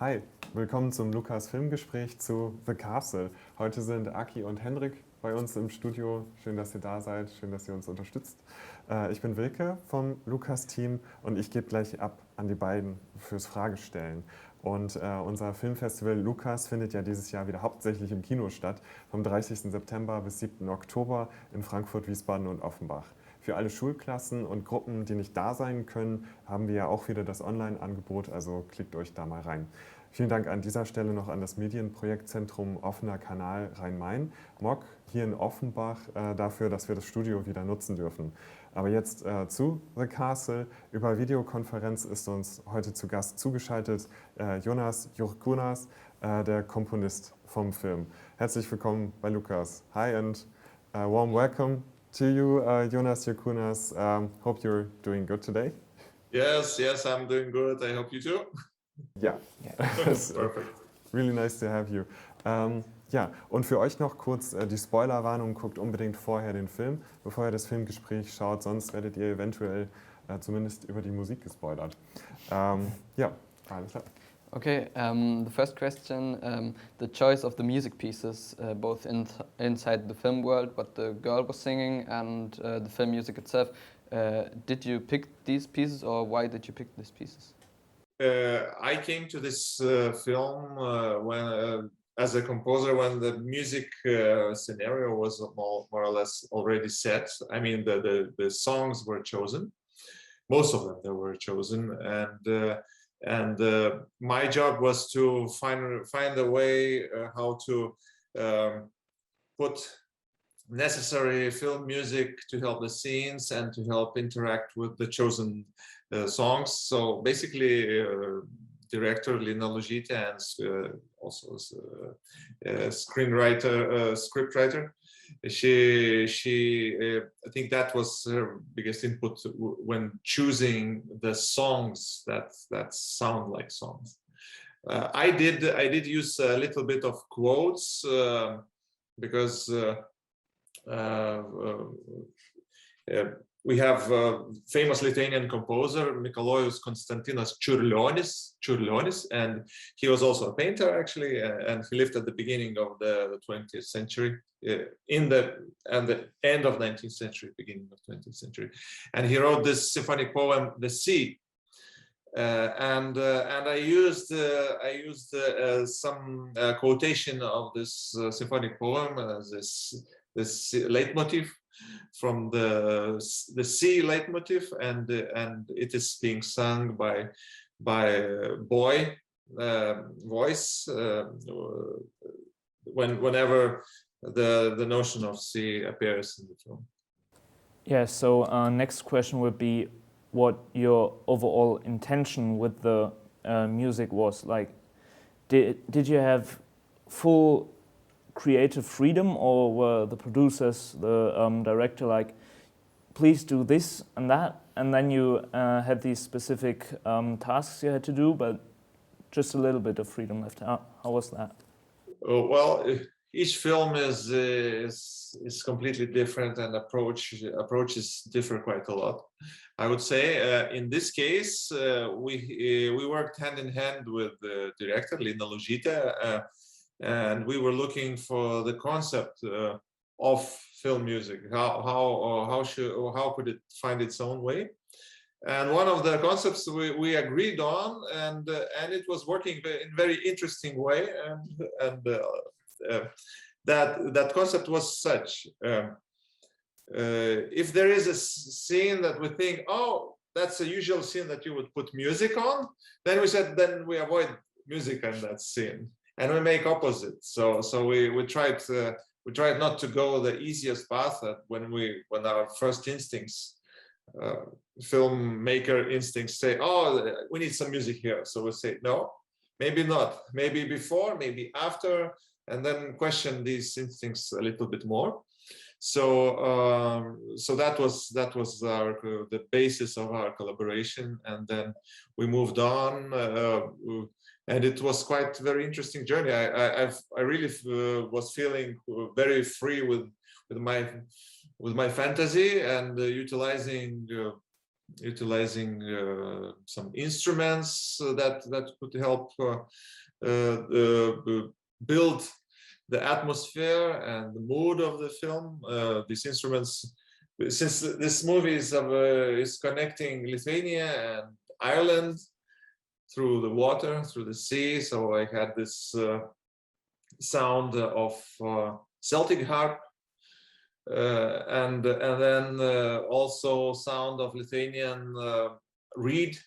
Hi, willkommen zum Lukas Filmgespräch zu The Castle. Heute sind Aki und Henrik bei uns im Studio. Schön, dass ihr da seid, schön, dass ihr uns unterstützt. Ich bin Wilke vom Lukas-Team und ich gebe gleich ab an die beiden fürs Fragestellen. Und unser Filmfestival Lukas findet ja dieses Jahr wieder hauptsächlich im Kino statt, vom 30. September bis 7. Oktober in Frankfurt, Wiesbaden und Offenbach. Für alle Schulklassen und Gruppen, die nicht da sein können, haben wir ja auch wieder das Online-Angebot, also klickt euch da mal rein. Vielen Dank an dieser Stelle noch an das Medienprojektzentrum Offener Kanal Rhein-Main, MOC, hier in Offenbach, dafür, dass wir das Studio wieder nutzen dürfen. Aber jetzt zu The Castle. Über Videokonferenz ist uns heute zu Gast zugeschaltet Jonas Jurkunas, der Komponist vom Film. Herzlich willkommen bei Lukas. Hi and warm welcome to you, Jonas Jurkunas. Hope you're doing good today. Yes, I'm doing good. I hope you too. Yeah, Perfect. Really nice to have you. Ja, und für euch noch kurz die Spoilerwarnung, guckt unbedingt vorher den Film, bevor ihr das Filmgespräch schaut, sonst werdet ihr eventuell zumindest über die Musik gespoilert. Ja, alles klar. Okay, the first question, the choice of the music pieces, both inside the film world, what the girl was singing, and the film music itself. Did you pick these pieces, or why did you pick these pieces? I came to this film when, as a composer, when the music scenario was more or less already set. I mean, the songs were chosen, most of them they were chosen, and my job was to find a way how to put necessary film music to help the scenes and to help interact with the chosen songs. So basically, director Lina Lužytė and also screenwriter, scriptwriter. She I think that was her biggest input when choosing the songs that sound like songs. I did use a little bit of quotes because we have famous Lithuanian composer Mikalojus Konstantinas Čiurlionis, and he was also a painter actually, and he lived at the beginning of the 20th century, in the end of 19th century, beginning of 20th century, and he wrote this symphonic poem, The Sea. And I used some quotation of this symphonic poem, this leitmotif from the sea leitmotif, and it is being sung by boy voice whenever the notion of sea appears in the film. Yeah, so next question would be what your overall intention with the music was. Like, did you have full creative freedom, or were the producers, the director, like, please do this and that, and then you had these specific tasks you had to do, but just a little bit of freedom left? How was that? Well, each film is completely different, and approaches differ quite a lot. I would say in this case we worked hand in hand with the director Lina Lužytė, and we were looking for the concept of film music. How could it find its own way? And one of the concepts we agreed on, and it was working in a very interesting way. And that concept was such: if there is a scene that we think, oh, that's a usual scene that you would put music on, then we said, then we avoid music on that scene. And we make opposite. So we tried not to go the easiest path. That when our first instincts, filmmaker instincts say, oh, we need some music here. So we say, no, maybe not. Maybe before, maybe after, and then question these instincts a little bit more. So that was the basis of our collaboration, and then we moved on. And it was quite a very interesting journey. I really was feeling very free with my fantasy, and utilizing utilizing some instruments that could help build the atmosphere and the mood of the film. These instruments, since this movie is connecting Lithuania and Ireland through the water, through the sea, so I had this sound of Celtic harp, and then also sound of Lithuanian reed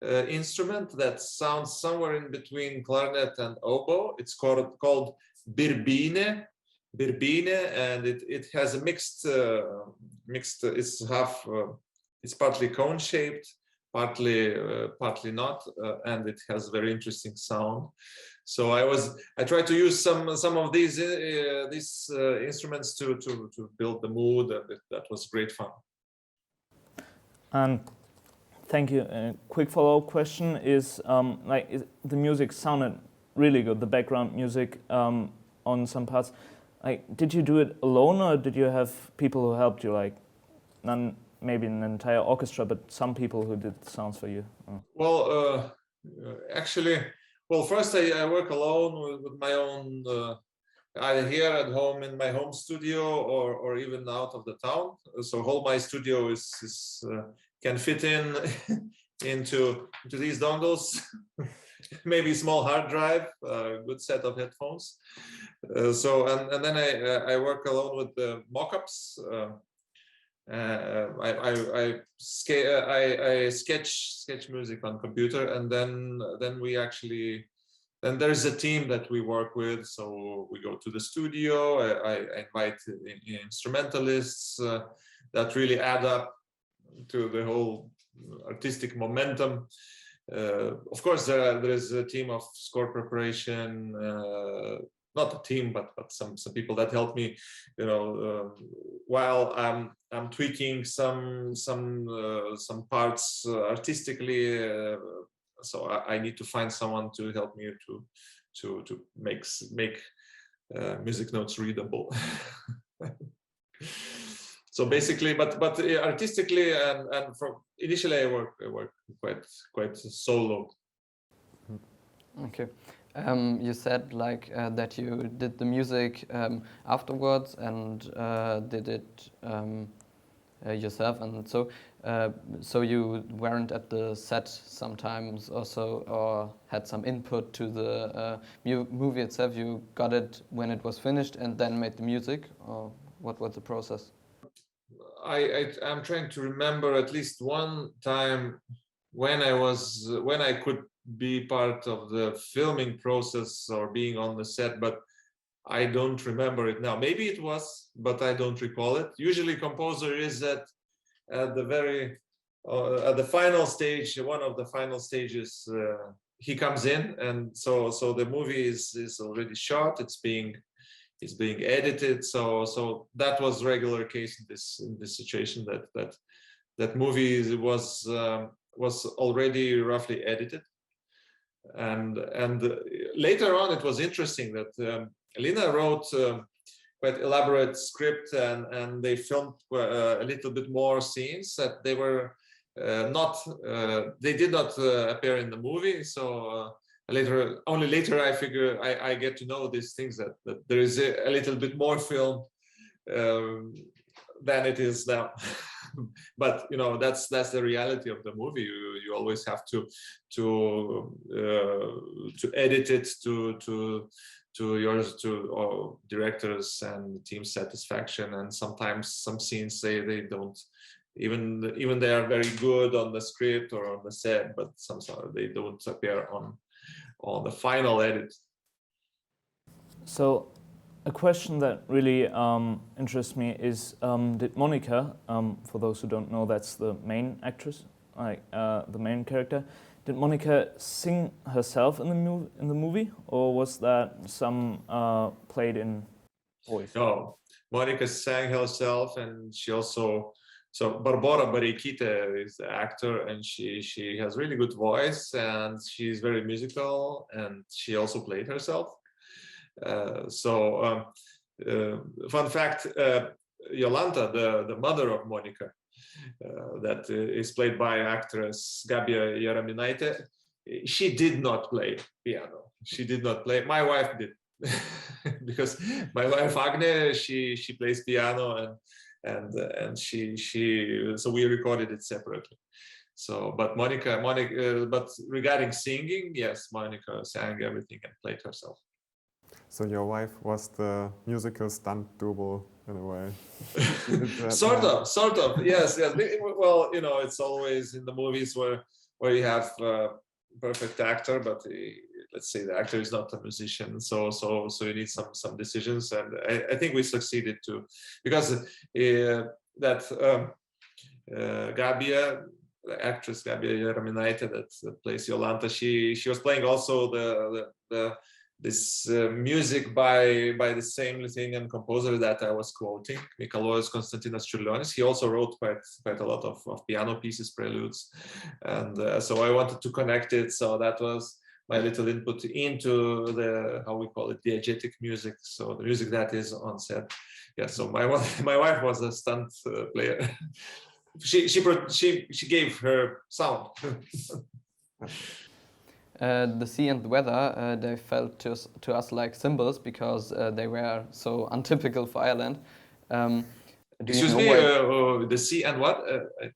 instrument that sounds somewhere in between clarinet and oboe. It's called birbynė, and it has a mixed. It's partly cone shaped, partly not, and it has very interesting sound. So I tried to use some of these instruments to build the mood, and that was great fun. And thank you. A quick follow-up question is the music sounded really good. The background music on some parts. Did you do it alone, or did you have people who helped you? Maybe an entire orchestra, but some people who did sounds for you. Oh. Well, actually, first I work alone with my own, either here at home in my home studio or even out of the town. So whole my studio is can fit into these dongles. Maybe a small hard drive, a good set of headphones. And then I work alone with the mock-ups. I sketch music on computer, and then there's a team that we work with. So we go to the studio. I invite instrumentalists that really add up to the whole artistic momentum. Of course, there is a team of score preparation. Not a team, but some people that help me, while I'm tweaking some parts artistically. So I need to find someone to help me to make music notes readable. So basically, but artistically and from initially I work quite solo. Okay. You said that you did the music afterwards and did it yourself, and so you weren't at the set sometimes also, or had some input to the movie itself. You got it when it was finished and then made the music, or what was the process? I'm trying to remember at least one time when I could be part of the filming process or being on the set, but I don't remember it now. Maybe it was, but I don't recall it. Usually composer is at the final stage, one of the final stages, he comes in, and so the movie is already shot, it's being edited, so that was regular case in this situation, that movie was already roughly edited. And later on, it was interesting that Lina wrote quite elaborate script, and they filmed a little bit more scenes that they were they did not appear in the movie. So only later I figure I get to know these things, that there is a little bit more film than it is now. But that's the reality of the movie. You always have to edit it to directors and team satisfaction, and sometimes some scenes they don't even they are very good on the script or on the set, but sometimes they don't appear on the final edit. So a question that really interests me is, did Monica, for those who don't know, that's the main actress, the main character, did Monica sing herself in the movie, or was that some played in voice? No, Monica sang herself, and she also, so Barbora Bareikytė is the actor, and she has really good voice, and she's very musical, and she also played herself. Fun fact, Jolanta, the mother of Monica, that is played by actress Gabija Jaraminaitė, she did not play piano. She did not play. My wife did, because my wife Agne, she plays piano, and she so we recorded it separately. So, but Monica, but regarding singing, yes, Monica sang everything and played herself. So your wife was the musical stunt double in a way. Sort of, yes. Well, you know, it's always in the movies where you have a perfect actor, but let's say the actor is not a musician, so you need some decisions, and I think we succeeded too, because Gabija, the actress Gabija Jaraminaitė that plays Jolanta, she was playing also this music by the same Lithuanian composer that I was quoting, Mikalojus Konstantinas Čiurlionis. He also wrote quite a lot of piano pieces, preludes, and so I wanted to connect it. So that was my little input into the, how we call it, diegetic music. So the music that is on set. Yeah. So my wife was a stunt player. She gave her sound. The sea and the weather, they felt to us like symbols, because they were so untypical for Ireland. Excuse me, the sea and what?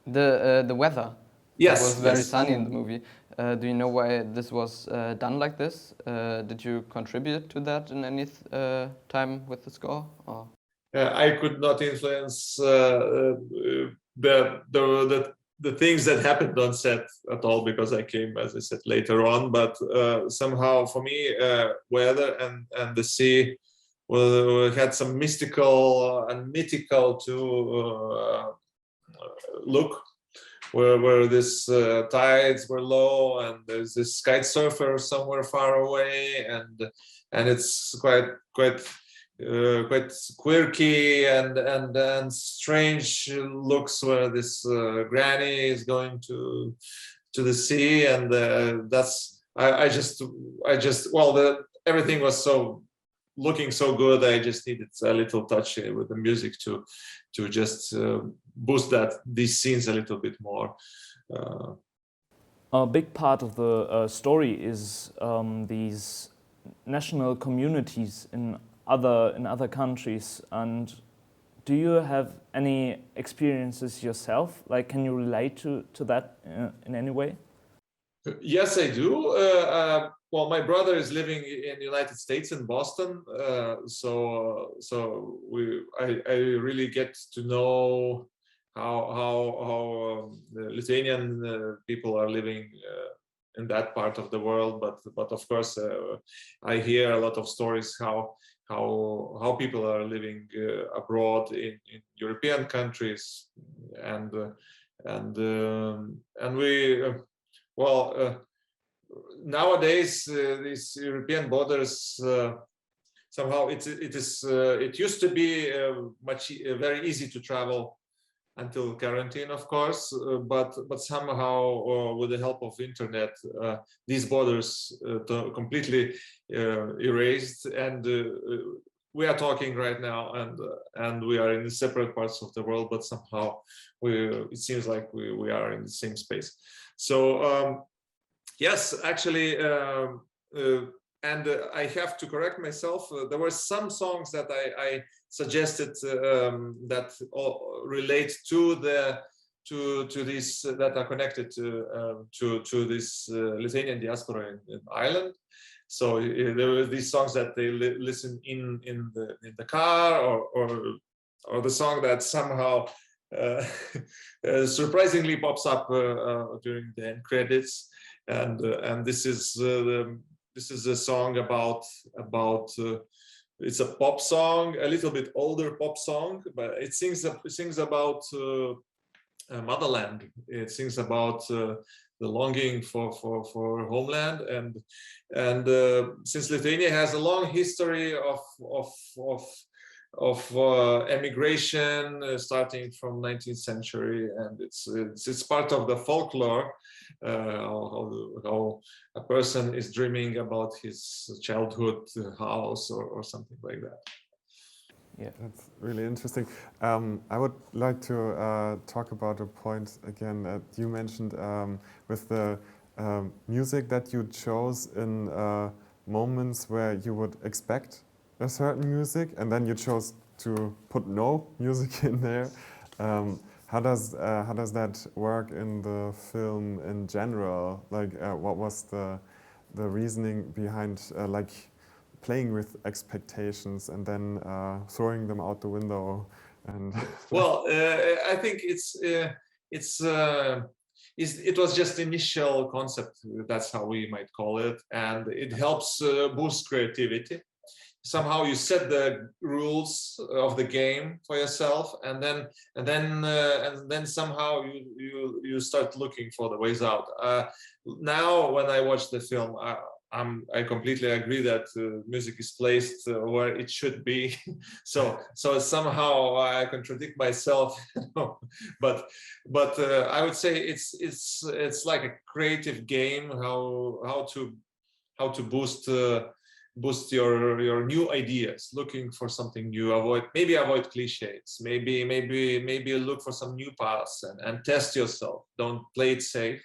The weather. Yes. It was very sunny in the movie. Do you know why this was done like this? Did you contribute to that in any time with the score? Or? I could not influence the things that happened on set at all, because I came, as I said, later on. But somehow for me, weather and the sea had some mystical and mythical look, where this tides were low, and there's this kite surfer somewhere far away, and it's quite quirky and strange looks, where this granny is going to the sea, and that's I just everything was so looking so good. I just needed a little touch with the music to just boost these scenes a little bit more. A big part of the story is these national communities in other countries. And do you have any experiences yourself? Like, can you relate to that in any way? Yes, I do. Well, my brother is living in the United States, in Boston, so I really get to know how the Lithuanian people are living in that part of the world. But of course, I hear a lot of stories how people are living abroad in European countries, and we nowadays these European borders, somehow it used to be very easy to travel until quarantine, of course, but somehow with the help of internet, these borders completely erased, and we are talking right now, and we are in separate parts of the world, but somehow it seems like we are in the same space. So yes, actually, and I have to correct myself. There were some songs that I suggested that relate to this, that are connected to this Lithuanian diaspora in Ireland. So there were these songs that they listen in the car, or the song that somehow surprisingly pops up during the end credits, and this is a song about it's a pop song, a little bit older pop song, but it sings about motherland. It sings about the longing for homeland, and since Lithuania has a long history of emigration starting from 19th century, and it's part of the folklore, how a person is dreaming about his childhood house or something like that. Yeah. That's really interesting. I would like to talk about a point again that you mentioned with the music that you chose in moments where you would expect a certain music, and then you chose to put no music in there. How does that work in the film in general? Like, what was the reasoning behind like playing with expectations and then throwing them out the window? And well, I think it was just initial concept. That's how we might call it, and it helps boost creativity. Somehow you set the rules of the game for yourself, and then somehow you start looking for the ways out. Now, when I watch the film, I completely agree that music is placed where it should be. so somehow I contradict myself, but I would say it's like a creative game. How to boost your new ideas, looking for something new, avoid cliches, maybe look for some new paths and test yourself. Don't play it safe,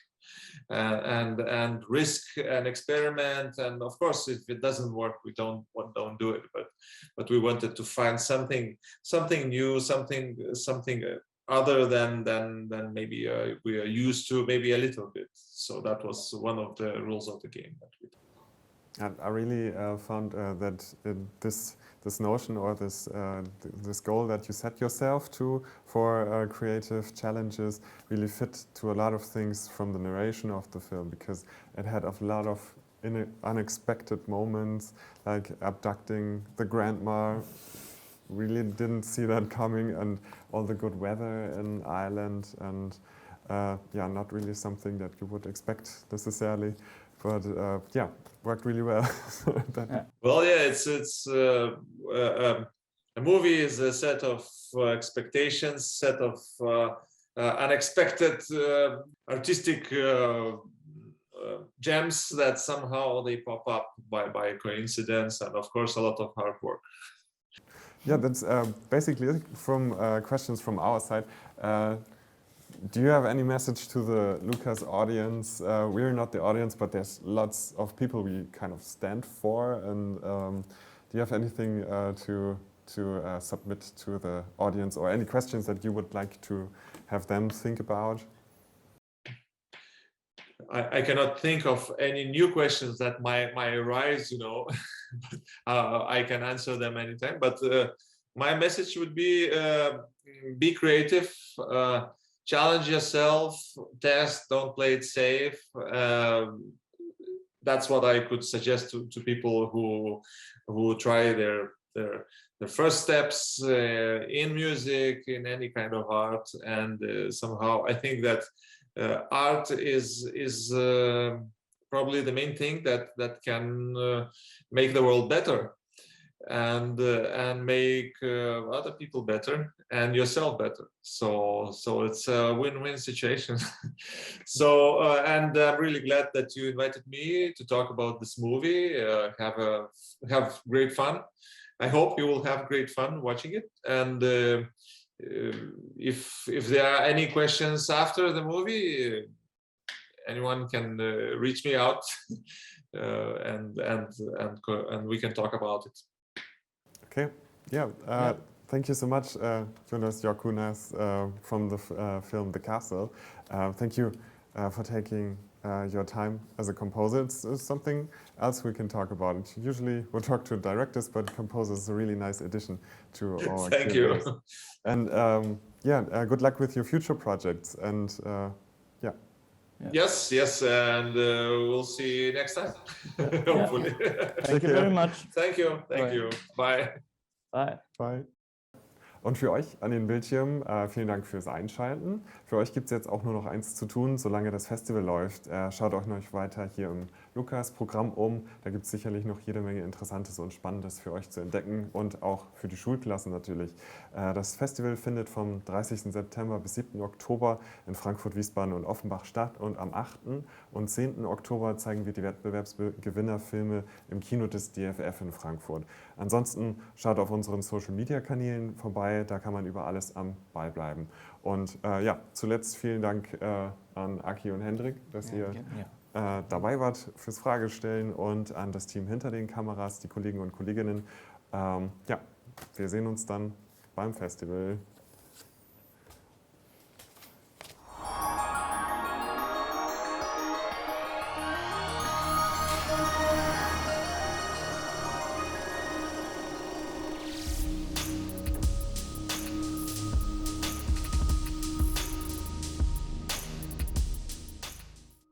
and risk and experiment. And of course, if it doesn't work, we don't do it. But we wanted to find something new, something other than maybe we are used to, maybe a little bit. So that was one of the rules of the game that we did. And I really found that this notion or this goal that you set yourself to for creative challenges really fit to a lot of things from the narration of the film, because it had a lot of unexpected moments, like abducting the grandma. Really didn't see that coming, and all the good weather in Ireland, and yeah, not really something that you would expect necessarily. But yeah, worked really well. Well, yeah, it's a movie is a set of expectations, set of unexpected artistic gems that somehow they pop up by coincidence, and of course a lot of hard work. Yeah, that's basically from questions from our side. Do you have any message to the LUKAS audience? We're not the audience, but there's lots of people we kind of stand for. And do you have anything to submit to the audience, or any questions that you would like to have them think about? I cannot think of any new questions that might arise, you know. I can answer them anytime. But my message would be creative. Challenge yourself, test, don't play it safe. That's what I could suggest to people who try their first steps in music, in any kind of art. And somehow I think that art is probably the main thing that can make the world better, and make other people better and yourself better. So it's a win-win situation. So and I'm really glad that you invited me to talk about this movie. Have great fun. I hope you will have great fun watching it. And if there are any questions after the movie, anyone can reach me out, and we can talk about it. Okay, yeah. Thank you so much, Jonas, Jurkunas, from the film The Castle. Thank you for taking your time as a composer. It's something else we can talk about. Usually we'll talk to directors, but composers is a really nice addition to our Thank you. And yeah, good luck with your future projects. And yeah. Yes, and we'll see you next time. Hopefully. Thank you very much. Thank you. Bye. Bye. Bye. Und für euch an den Bildschirmen, vielen Dank fürs Einschalten. Für euch gibt es jetzt auch nur noch eins zu tun, solange das Festival läuft. Schaut euch noch weiter hier im Lukas Programm um. Da gibt es sicherlich noch jede Menge Interessantes und Spannendes für euch zu entdecken und auch für die Schulklassen natürlich. Das Festival findet vom 30. September bis 7. Oktober in Frankfurt, Wiesbaden und Offenbach statt und am 8. und 10. Oktober zeigen wir die Wettbewerbsgewinnerfilme im Kino des DFF in Frankfurt. Ansonsten schaut auf unseren Social-Media-Kanälen vorbei, da kann man über alles am Ball bleiben. Und ja, zuletzt vielen Dank an Aki und Hendrik, dass ihr dabei wart fürs Fragestellen und an das Team hinter den Kameras, die Kollegen und Kolleginnen. Ja, wir sehen uns dann beim Festival.